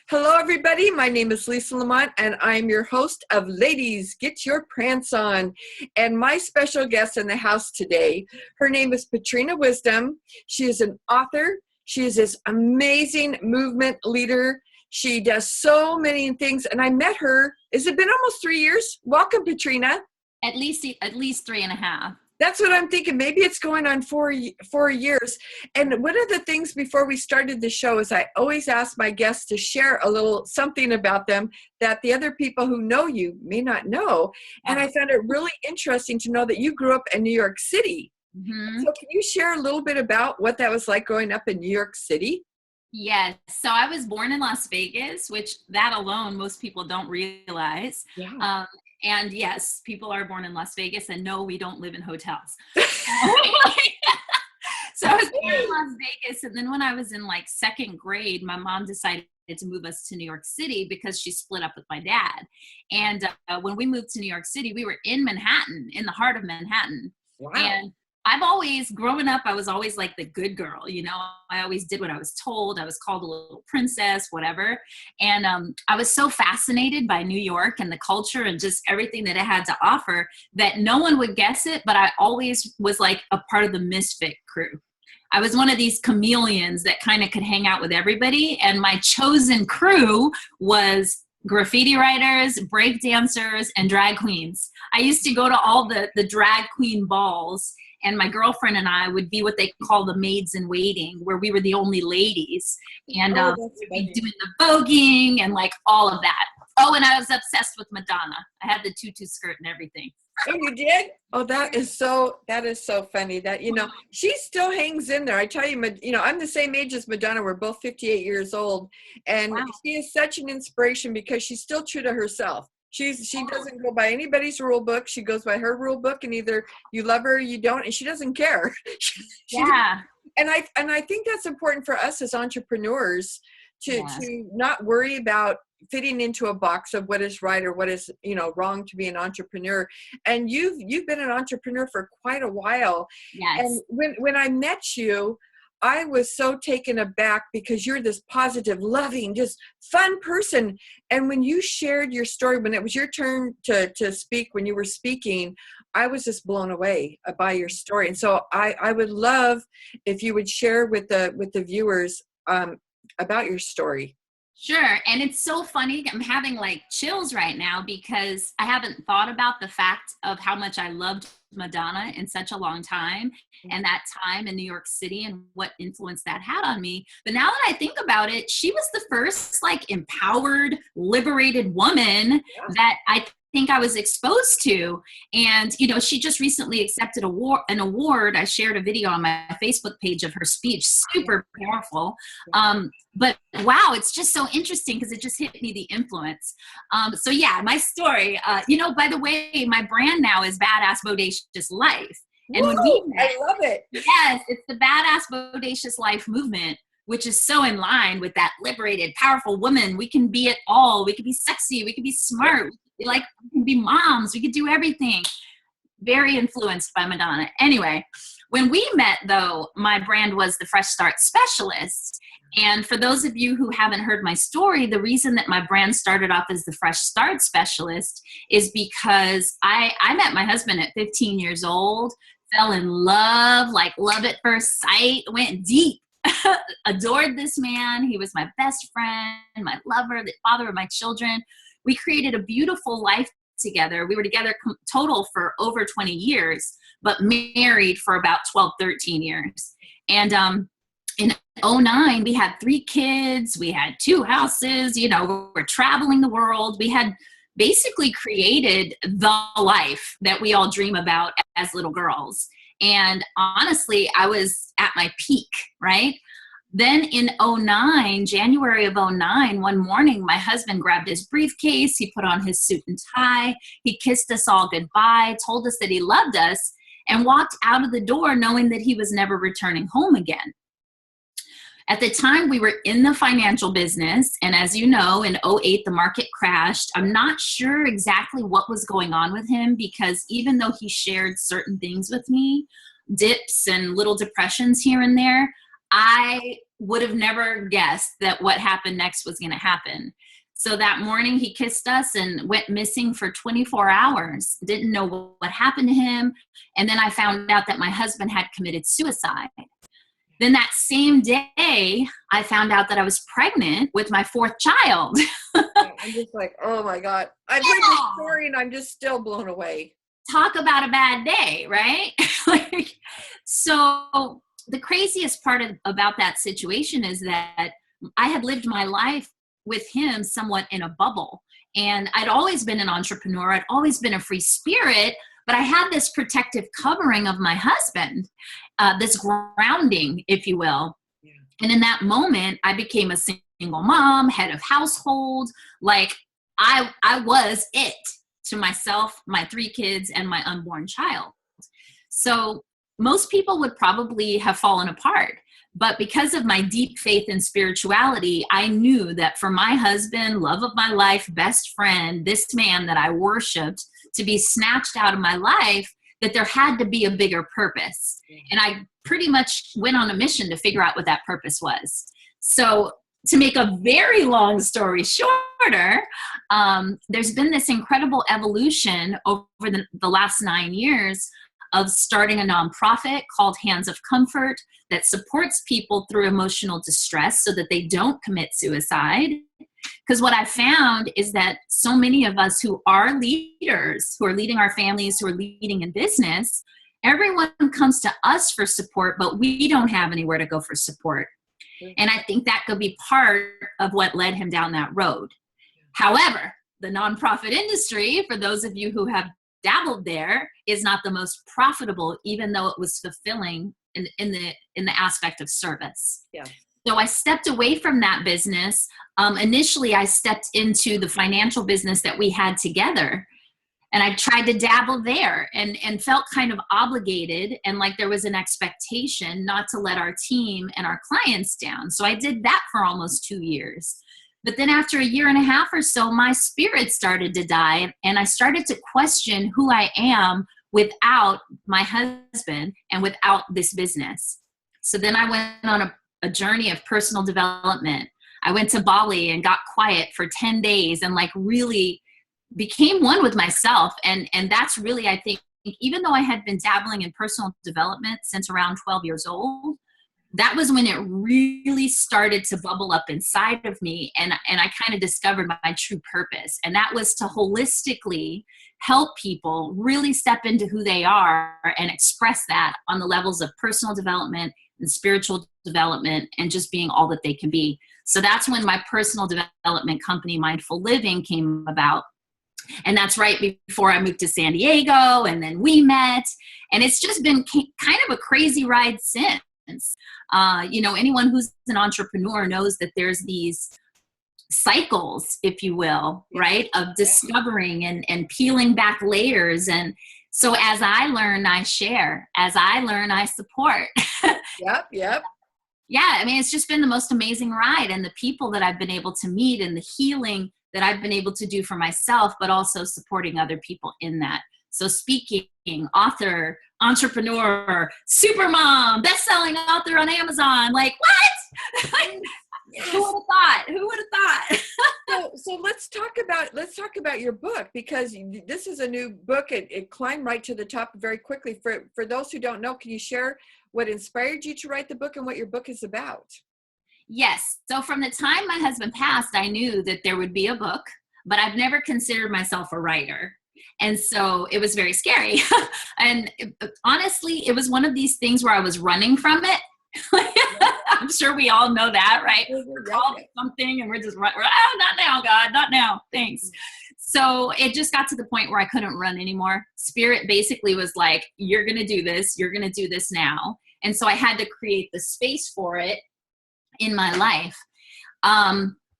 Hello, everybody. My name is Lisa Lamont, and I'm your host of Ladies, Get Your Prance On. And my special guest in the house today, her name is Patrina Wisdom. She is an author. She is this amazing movement leader. She does so many things, and I met her. Has it been almost 3 years? Welcome, Patrina. At least 3.5. That's what I'm thinking. Maybe it's going on 4 years. And one of the things before we started the show is I always ask my guests to share a little something about them that the other people who know you may not know. And I found it really interesting to know that you grew up in New York City. Mm-hmm. So can you share a little bit about what that was like growing up in New York City? Yes. So I was born in Las Vegas, which that alone, most people don't realize. Yeah. And yes, people are born in Las Vegas, and no, we don't live in hotels. So I was born in Las Vegas. And then when I was in like second grade, my mom decided to move us to New York City because she split up with my dad. And when we moved to New York City, we were in Manhattan, in the heart of Manhattan. Wow. And I've always, growing up, I was always like the good girl, you know, I always did what I was told. I was called a little princess, whatever. And I was so fascinated by New York and the culture and just everything that it had to offer that no one would guess it, but I always was like a part of the misfit crew. I was one of these chameleons that kind of could hang out with everybody. And my chosen crew was graffiti writers, break dancers, and drag queens. I used to go to all the drag queen balls, and my girlfriend and I would be what they call the maids in waiting, where we were the only ladies. And we'd be doing the voguing and like all of that. Oh, and I was obsessed with Madonna. I had the tutu skirt and everything. Oh, you did? Oh, that is so funny that, you know, she still hangs in there. I tell you, you know, I'm the same age as Madonna. We're both 58 years old. And wow. She is such an inspiration because she's still true to herself. She doesn't go by anybody's rule book. She goes by her rule book, and either you love her or you don't, and she doesn't care. Yeah. And I think that's important for us as entrepreneurs to not worry about fitting into a box of what is right or what is, you know, wrong to be an entrepreneur. And you've been an entrepreneur for quite a while. Yes. And when I met you, I was so taken aback because you're this positive, loving, just fun person. And when you shared your story, when it was your turn to speak, when you were speaking, I was just blown away by your story. And so I would love if you would share with the viewers about your story. Sure. And it's so funny. I'm having like chills right now because I haven't thought about the fact of how much I loved Madonna in such a long time, and that time in New York City and what influence that had on me. But now that I think about it, she was the first like empowered, liberated woman that I think I was exposed to. And, you know, she just recently accepted an award. I shared a video on my Facebook page of her speech, super powerful. But wow, it's just so interesting because it just hit me, the influence. So yeah, my story, you know, by the way, my brand now is Badass Bodacious Life. And when we met, I love it. Yes, it's the Badass Bodacious Life movement, which is so in line with that liberated, powerful woman. We can be it all. We can be sexy. We can be smart. We can be moms. We could do everything. Very influenced by Madonna. Anyway, when we met, though, my brand was the Fresh Start Specialist. And for those of you who haven't heard my story, the reason that my brand started off as the Fresh Start Specialist is because I met my husband at 15 years old, fell in love, like love at first sight, went deep. Adored this man. He was my best friend, my lover, the father of my children. We created a beautiful life together. We were together total for over 20 years, but married for about 12, 13 years. And in 2009, we had 3 kids. We had 2 houses. You know, we're traveling the world. We had basically created the life that we all dream about as little girls. And honestly, I was at my peak, right? Then in 2009, January of 2009, one morning, my husband grabbed his briefcase. He put on his suit and tie. He kissed us all goodbye, told us that he loved us, and walked out of the door knowing that he was never returning home again. At the time, we were in the financial business, and as you know, in 2008, the market crashed. I'm not sure exactly what was going on with him because even though he shared certain things with me, dips and little depressions here and there, I would have never guessed that what happened next was going to happen. So that morning he kissed us and went missing for 24 hours. Didn't know what happened to him. And then I found out that my husband had committed suicide. Then that same day, I found out that I was pregnant with my 4th child. I'm just like, oh my God. I've heard this story and I'm just still blown away. Talk about a bad day, right? Like, so the craziest part about that situation is that I had lived my life with him somewhat in a bubble. And I'd always been an entrepreneur. I'd always been a free spirit, but I had this protective covering of my husband, this grounding, if you will. Yeah. And in that moment, I became a single mom, head of household. Like I was it to myself, my 3 kids, and my unborn child. So most people would probably have fallen apart. But because of my deep faith in spirituality, I knew that for my husband, love of my life, best friend, this man that I worshiped, to be snatched out of my life, that there had to be a bigger purpose. And I pretty much went on a mission to figure out what that purpose was. So to make a very long story shorter, there's been this incredible evolution over the last 9 years of starting a nonprofit called Hands of Comfort that supports people through emotional distress so that they don't commit suicide. Because what I found is that so many of us who are leaders, who are leading our families, who are leading in business, everyone comes to us for support, but we don't have anywhere to go for support. And I think that could be part of what led him down that road. However, the nonprofit industry, for those of you who have dabbled there, is not the most profitable, even though it was fulfilling in the aspect of service. Yeah. So I stepped away from that business. Initially, I stepped into the financial business that we had together. And I tried to dabble there and felt kind of obligated and like there was an expectation not to let our team and our clients down. So I did that for almost 2 years. But then after 1.5 years or so, my spirit started to die and I started to question who I am without my husband and without this business. So then I went on a journey of personal development. I went to Bali and got quiet for 10 days and like really became one with myself. And that's really, I think, even though I had been dabbling in personal development since around 12 years old, that was when it really started to bubble up inside of me. And I kind of discovered my true purpose. And that was to holistically help people really step into who they are and express that on the levels of personal development and spiritual development and just being all that they can be. So that's when my personal development company, Mindful Living, came about. And that's right before I moved to San Diego, and then we met. And it's just been kind of a crazy ride since. Anyone who's an entrepreneur knows that there's these cycles, if you will, right, of discovering and peeling back layers. And so as I learn, I share. As I learn, I support. Yep. Yeah, I mean, it's just been the most amazing ride, and the people that I've been able to meet and the healing that I've been able to do for myself, but also supporting other people in that. So speaking, author, entrepreneur, super mom, best-selling author on Amazon. Like, what? Who would have thought? So let's talk about your book, because this is a new book. It climbed right to the top very quickly. For those who don't know, can you share what inspired you to write the book and what your book is about? Yes. So from the time my husband passed, I knew that there would be a book, but I've never considered myself a writer. And so it was very scary. And honestly, it was one of these things where I was running from it. I'm sure we all know that, right? We're called something and we're just not now, God, not now. Thanks. So it just got to the point where I couldn't run anymore. Spirit basically was like, you're going to do this. You're going to do this now. And so I had to create the space for it in my life.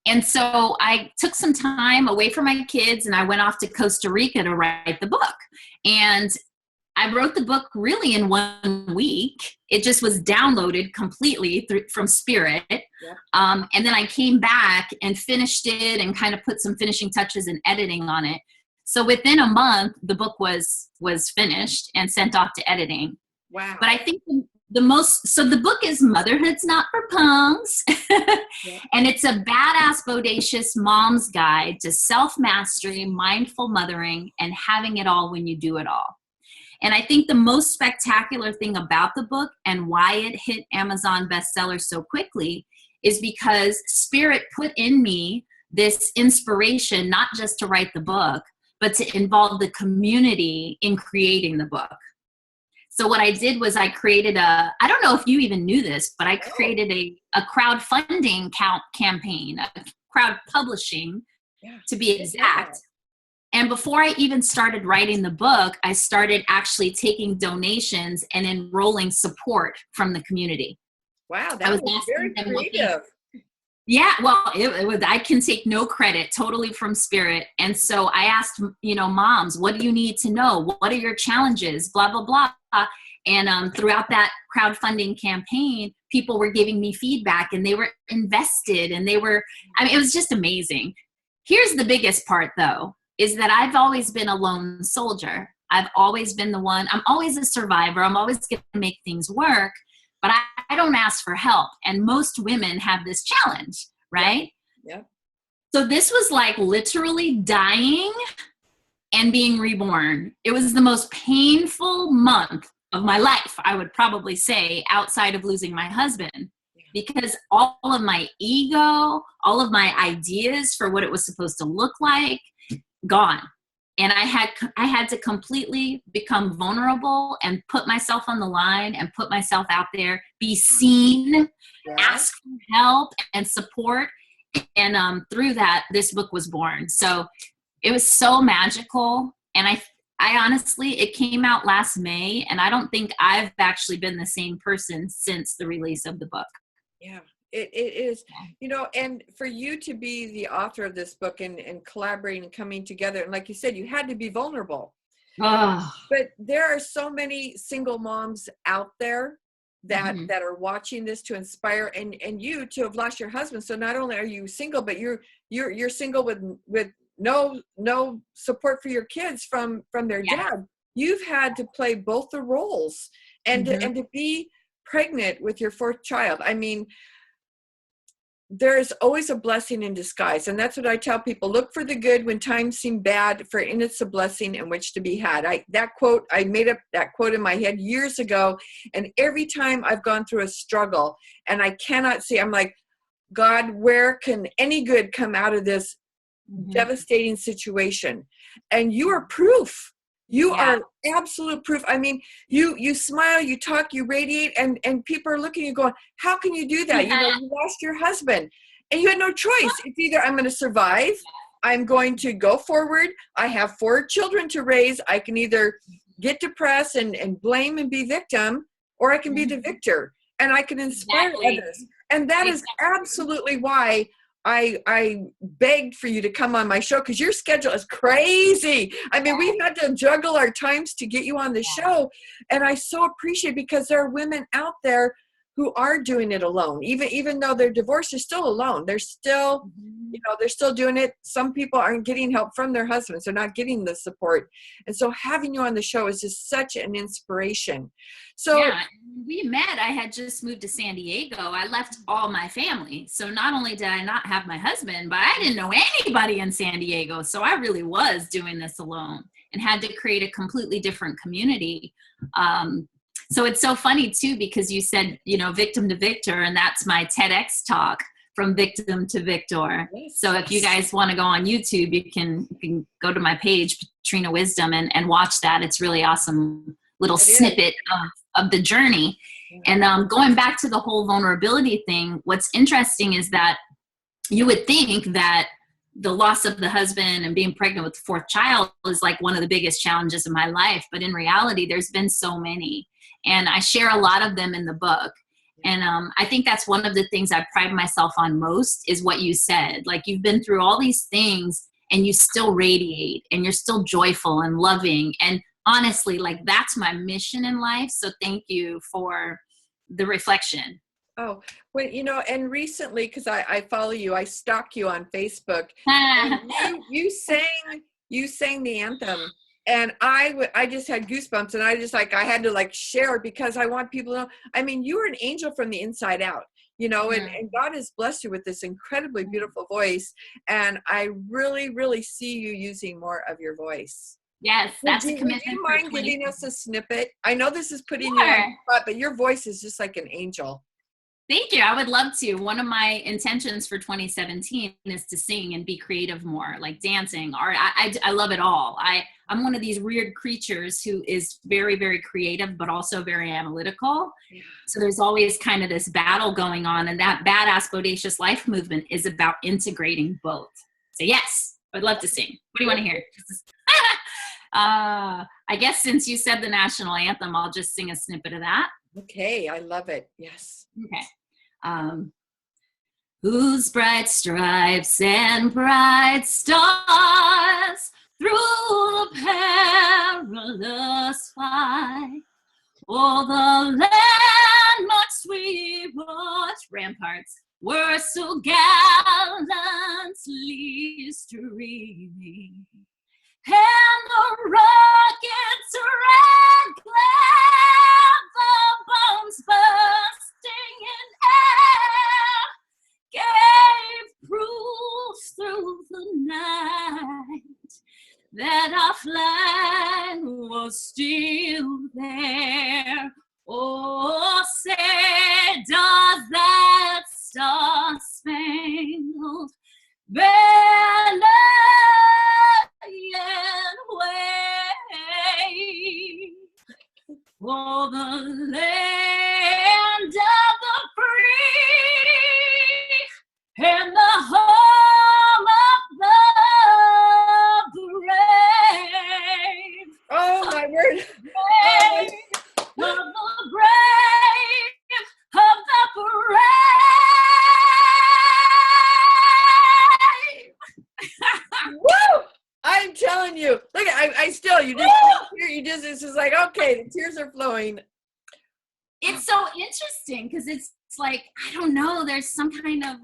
And so I took some time away from my kids and I went off to Costa Rica to write the book. And I wrote the book really in 1 week. It just was downloaded completely from Spirit. Yep. And then I came back and finished it and kind of put some finishing touches and editing on it. So within a month, the book was finished and sent off to editing. Wow. But I think So the book is Motherhood's Not for Punks. Yeah. And it's a badass, bodacious mom's guide to self-mastery, mindful mothering, and having it all when you do it all. And I think the most spectacular thing about the book and why it hit Amazon bestseller so quickly is because Spirit put in me this inspiration, not just to write the book, but to involve the community in creating the book. So what I did was I created I don't know if you even knew this, but I created a crowdfunding campaign, a crowd publishing to be exact. And before I even started writing the book, I started actually taking donations and enrolling support from the community. Wow, that was very creative. Yeah, well, it was, I can take no credit, totally from Spirit. And so I asked, moms, what do you need to know? What are your challenges? Blah, blah, blah. And throughout that crowdfunding campaign, people were giving me feedback and they were invested and it was just amazing. Here's the biggest part though, is that I've always been a lone soldier. I've always been the one, I'm always a survivor. I'm always going to make things work. But I don't ask for help. And most women have this challenge, right? Yeah. So this was like literally dying and being reborn. It was the most painful month of my life, I would probably say, outside of losing my husband. Because all of my ego, all of my ideas for what it was supposed to look like, gone. And I had to completely become vulnerable and put myself on the line and put myself out there, be seen, ask for help and support. And through that, this book was born. So it was so magical. And I honestly, it came out last May, and I don't think I've actually been the same person since the release of the book. Yeah. It is, and for you to be the author of this book and collaborating and coming together, and like you said, you had to be vulnerable. Oh. But there are so many single moms out there that are watching this to inspire, and you to have lost your husband. So not only are you single, but you're single with no support for your kids from their dad. You've had to play both the roles and to be pregnant with your fourth child. I mean, there's always a blessing in disguise. And that's what I tell people. Look for the good when times seem bad, for in it's a blessing in which to be had. I made up that quote in my head years ago. And every time I've gone through a struggle and I cannot see, I'm like, God, where can any good come out of this devastating situation? And you are proof. You are absolute proof. I mean, you smile, you talk, you radiate, and people are looking at you going, how can you do that? You lost your husband and you had no choice. It's either I'm going to survive, I'm going to go forward. I have 4 children to raise. I can either get depressed and blame and be victim, or I can be the victor and I can inspire others. And that is absolutely why I begged for you to come on my show, because your schedule is crazy. I mean, we've had to juggle our times to get you on the show. And I so appreciate, because there are women out there who are doing it alone. Even though they're divorced, they're still alone. They're still, they're still doing it. Some people aren't getting help from their husbands. They're not getting the support. And so having you on the show is just such an inspiration. So we met. I had just moved to San Diego. I left all my family. So not only did I not have my husband, but I didn't know anybody in San Diego. So I really was doing this alone and had to create a completely different community. So it's so funny too, because you said, victim to victor, and that's my TEDx talk, from victim to victor. So if you guys want to go on YouTube, you can go to my page, Patrina Wisdom, and watch that. It's really awesome little snippet of the journey. And going back to the whole vulnerability thing, what's interesting is that you would think that the loss of the husband and being pregnant with the 4th child is like one of the biggest challenges of my life. But in reality, there's been so many. And I share a lot of them in the book. And I think that's one of the things I pride myself on most, is what you said. Like, you've been through all these things and you still radiate and you're still joyful and loving. And honestly, like, that's my mission in life. So thank you for the reflection. Oh, well, and recently, because I follow you, I stalk you on Facebook. And you sang the anthem And I just had goosebumps, and I had to like share, because I want people to know. I mean, you are an angel from the inside out, you know, and God has blessed you with this incredibly beautiful voice. And I really, really see you using more of your voice. Yes, that's a Would commitment you for mind 20. giving us a snippet? I know this is putting you on Sure. the spot, but your voice is just like an angel. Thank you. I would love to. One of my intentions for 2017 is to sing and be creative more, like dancing, art. I love it all. I'm one of these weird creatures who is very, very creative, but also very analytical. Yeah. So there's always kind of this battle going on, and that badass, bodacious life movement is about integrating both. So yes, I'd love to sing. What do you want to hear? I guess since you said the national anthem, I'll just sing a snippet of that. Okay, I love it. Yes. Okay. Whose bright stripes and bright stars through the perilous fight, all the landmarks we watched, ramparts, were so gallantly streaming, and the rockets red glare, the bombs bursting in air, gave proof through the night that our flag was still there. Oh, say does that star-spangled banner yet wave for the land of the free and the home of the brave. Oh, my word. Brave of the brave of the brave. Woo! I'm telling you. Look, I still, you just, it's just like, okay, the tears are flowing. It's so interesting because it's like, I don't know, there's some kind of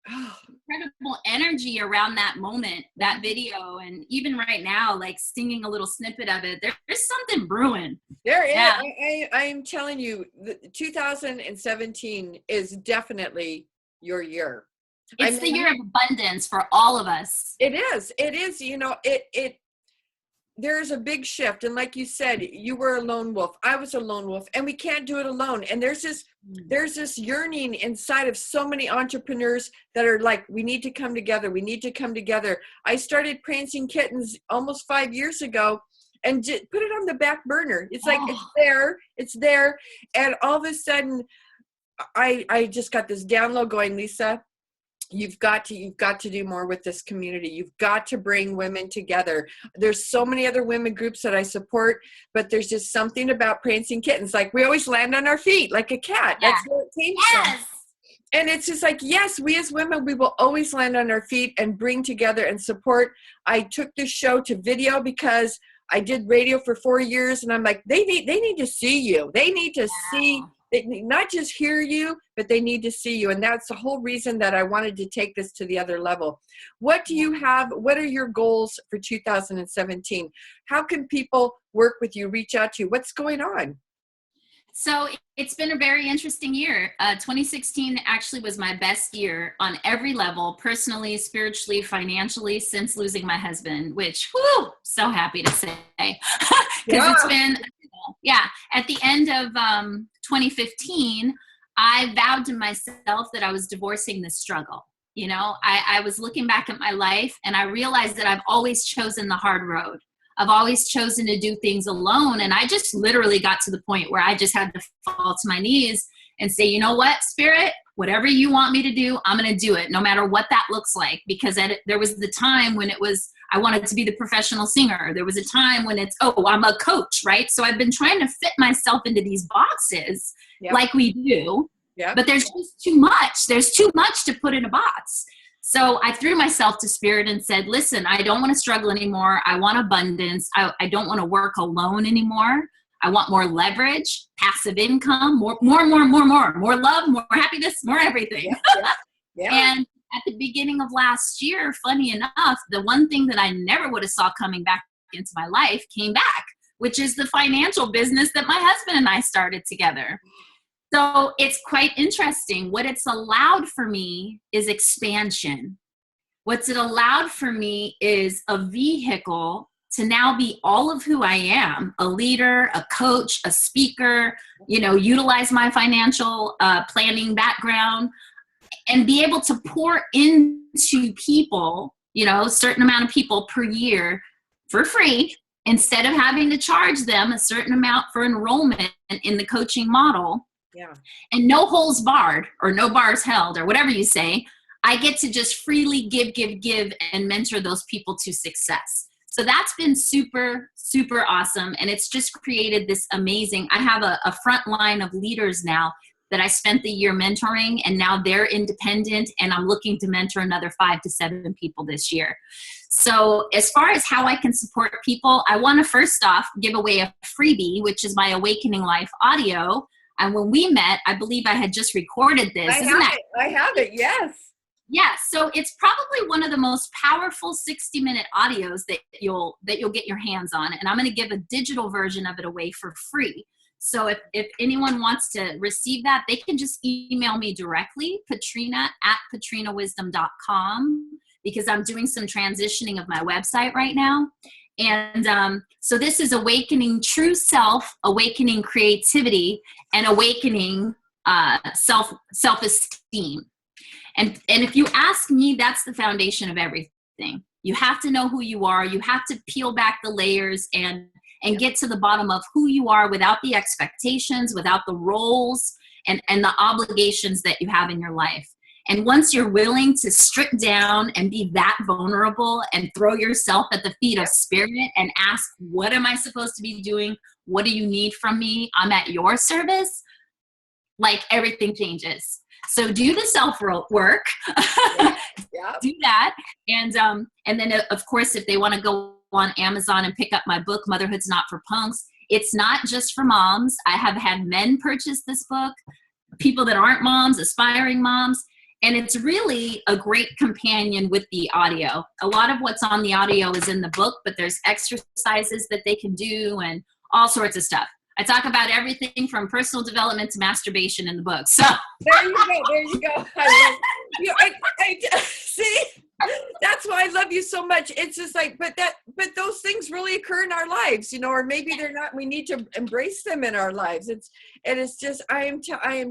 incredible energy around that moment, that video. And even right now, like singing a little snippet of it, there's something brewing. There is. Yeah. I'm telling you, 2017 is definitely your year. It's the year of abundance for all of us. It is. It is. You know, there's a big shift. And like you said, you were a lone wolf. I was a lone wolf, and we can't do it alone. And there's this yearning inside of so many entrepreneurs that are like, we need to come together. We need to come together. I started Prancing Kittens almost 5 years ago and put it on the back burner. It's like, it's there. And all of a sudden I just got this download going, Lisa. You've got to do more with this community. You've got to bring women together. There's so many other women groups that I support, but there's just something about Prancing Kittens. Like, we always land on our feet like a cat. Yeah. That's where it came from. And it's just like, yes, we as women, we will always land on our feet and bring together and support. I took this show to video because I did radio for 4 years, and I'm like, they need to see you. They need to see. They not just hear you, but they need to see you. And that's the whole reason that I wanted to take this to the other level. What do you have? What are your goals for 2017? How can people work with you, reach out to you? What's going on? So it's been a very interesting year. 2016 actually was my best year on every level, personally, spiritually, financially, since losing my husband, which, whoo, so happy to say. Because it's been, at the end of 2015, I vowed to myself that I was divorcing the struggle. You know, I was looking back at my life, and I realized that I've always chosen the hard road. I've always chosen to do things alone. And I just literally got to the point where I just had to fall to my knees and say, you know what, Spirit, whatever you want me to do, I'm going to do it, no matter what that looks like. Because there was the time when it was, I wanted to be the professional singer. There was a time when it's, I'm a coach, right? So I've been trying to fit myself into these boxes like we do. Yep. But there's just too much. There's too much to put in a box. So I threw myself to Spirit and said, listen, I don't want to struggle anymore. I want abundance. I don't want to work alone anymore. I want more leverage, passive income, more love, more happiness, more everything. Yeah. And at the beginning of last year, funny enough, the one thing that I never would have saw coming back into my life came back, which is the financial business that my husband and I started together. So it's quite interesting. What it's allowed for me is expansion. What's it allowed for me is a vehicle to now be all of who I am, a leader, a coach, a speaker, utilize my financial planning background and be able to pour into people, a certain amount of people per year for free, instead of having to charge them a certain amount for enrollment in the coaching model. Yeah. And no holds barred or no bars held or whatever you say. I get to just freely give and mentor those people to success. So that's been super, super awesome. And it's just created this amazing, I have a front line of leaders now that I spent the year mentoring, and now they're independent, and I'm looking to mentor another 5 to 7 people this year. So as far as how I can support people, I want to first off give away a freebie, which is my Awakening Life audio. And when we met, I believe I had just recorded this. I have it, yes. Yeah, so it's probably one of the most powerful 60-minute audios that you'll get your hands on. And I'm going to give a digital version of it away for free. So if anyone wants to receive that, they can just email me directly, patrina@patrinawisdom.com, because I'm doing some transitioning of my website right now. And so this is awakening true self, awakening creativity, and awakening self-esteem. And if you ask me, that's the foundation of everything. You have to know who you are. You have to peel back the layers and get to the bottom of who you are without the expectations, without the roles and the obligations that you have in your life. And once you're willing to strip down and be that vulnerable and throw yourself at the feet of spirit and ask, what am I supposed to be doing? What do you need from me? I'm at your service. Like, everything changes. So do the self-work, do that. And then of course, if they want to go on Amazon and pick up my book, Motherhood's Not for Punks, it's not just for moms. I have had men purchase this book, people that aren't moms, aspiring moms. And it's really a great companion with the audio. A lot of what's on the audio is in the book, but there's exercises that they can do and all sorts of stuff. I talk about everything from personal development to masturbation in the book. So there you go. I love you. I see. That's why I love you so much. It's just like, but those things really occur in our lives, or maybe they're not. We need to embrace them in our lives. It's just, I am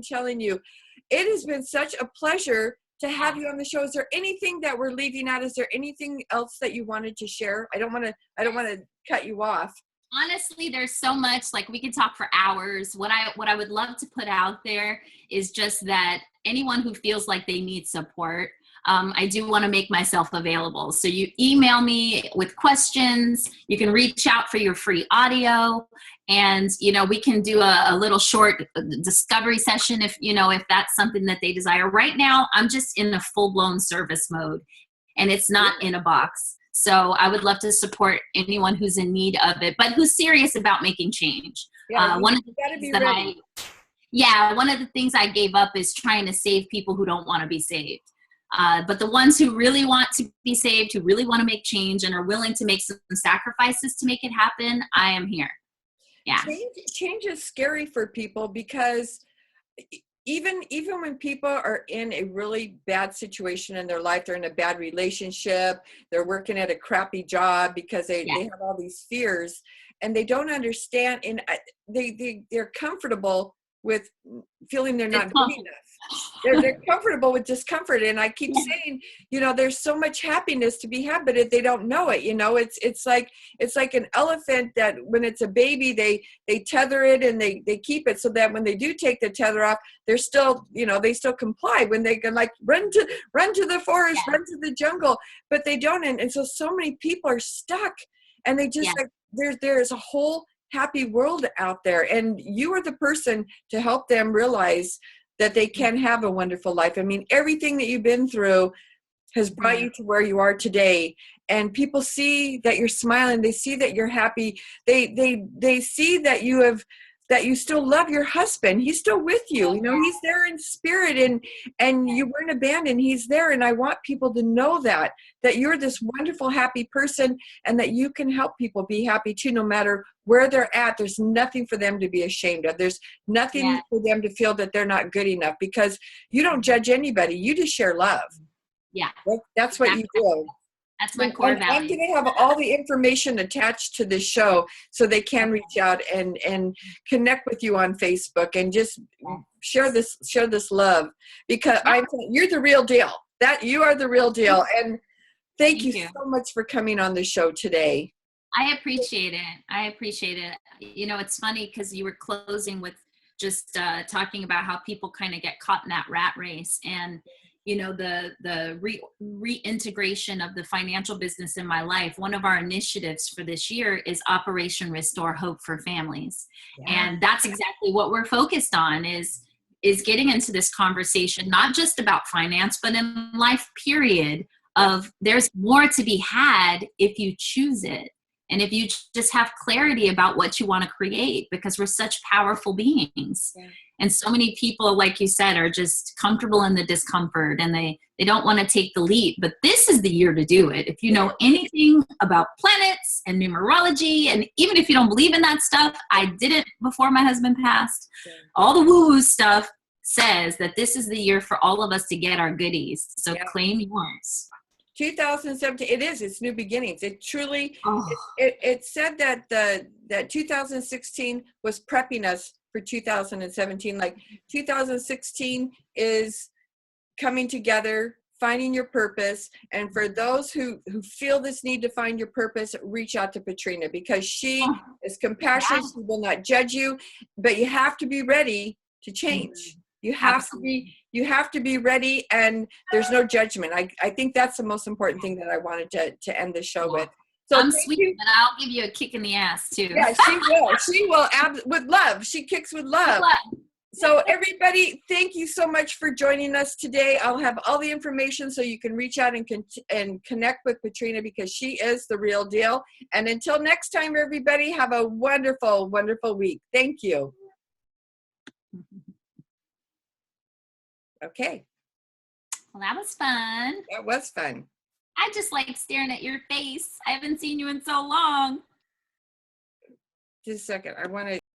telling you, it has been such a pleasure to have you on the show. Is there anything that we're leaving out? Is there anything else that you wanted to share? I don't want to cut you off. Honestly, there's so much, like, we could talk for hours. What I would love to put out there is just that anyone who feels like they need support, I do want to make myself available. So you email me with questions. You can reach out for your free audio, and, we can do a little short discovery session if that's something that they desire. Right now, I'm just in a full-blown service mode, and it's not in a box. So I would love to support anyone who's in need of it, but who's serious about making change. Yeah, one of the things I gave up is trying to save people who don't want to be saved. But the ones who really want to be saved, who really want to make change and are willing to make some sacrifices to make it happen, I am here. Yeah. Change is scary for people, because even when people are in a really bad situation in their life, they're in a bad relationship, they're working at a crappy job because they have all these fears, and they don't understand, and they're comfortable with feeling they're not good enough. They're comfortable with discomfort. And I keep saying, there's so much happiness to be had, but if they don't know it, it's like an elephant that when it's a baby, they tether it and they keep it so that when they do take the tether off, they're still, they still comply when they can, like, run to the forest, run to the jungle, but they don't. And so many people are stuck, and they just there's a whole happy world out there, and you are the person to help them realize that they can have a wonderful life. I mean, everything that you've been through has brought you to where you are today, and people see that you're smiling, they see that you're happy, they see that you have that you still love your husband. He's still with you. You know, he's there in spirit, and you weren't abandoned. He's there. And I want people to know that you're this wonderful, happy person, and that you can help people be happy too, no matter where they're at. There's nothing for them to be ashamed of. There's nothing for them to feel that they're not good enough, because you don't judge anybody. You just share love. Yeah. That's what you do. That's my core value. I'm going to have all the information attached to this show, so they can reach out and connect with you on Facebook and just share this love, because you're the real deal. That you are the real deal. And thank you so much for coming on the show today. I appreciate it. You know, it's funny because you were closing with just talking about how people kind of get caught in that rat race, and you know, the reintegration of the financial business in my life. One of our initiatives for this year is Operation Restore Hope for Families. Yeah. And that's exactly what we're focused on, is getting into this conversation, not just about finance, but in life, period, of there's more to be had if you choose it. And if you just have clarity about what you want to create, because we're such powerful beings. Yeah. And so many people, like you said, are just comfortable in the discomfort, and they don't want to take the leap. But this is the year to do it. If you know anything about planets and numerology, and even if you don't believe in that stuff, I didn't before my husband passed. Yeah. All the woo-woo stuff says that this is the year for all of us to get our goodies. So claim yours. 2017, it's new beginnings. It truly, it said that 2016 was prepping us for 2017. Like 2016 is coming together, finding your purpose. And for those who feel this need to find your purpose, reach out to Patrina, because she is compassionate. She will not judge you, but you have to be ready to change. You have to be ready, and there's no judgment. I think that's the most important thing that I wanted to end the show with. So I'm sweet, but I'll give you a kick in the ass too. Yeah, she will. She will with love. She kicks with love. So everybody, thank you so much for joining us today. I'll have all the information so you can reach out and connect with Patrina, because she is the real deal. And until next time, everybody, have a wonderful, wonderful week. Thank you. Okay. Well, that was fun. That was fun. I just like staring at your face. I haven't seen you in so long. Just a second. I want to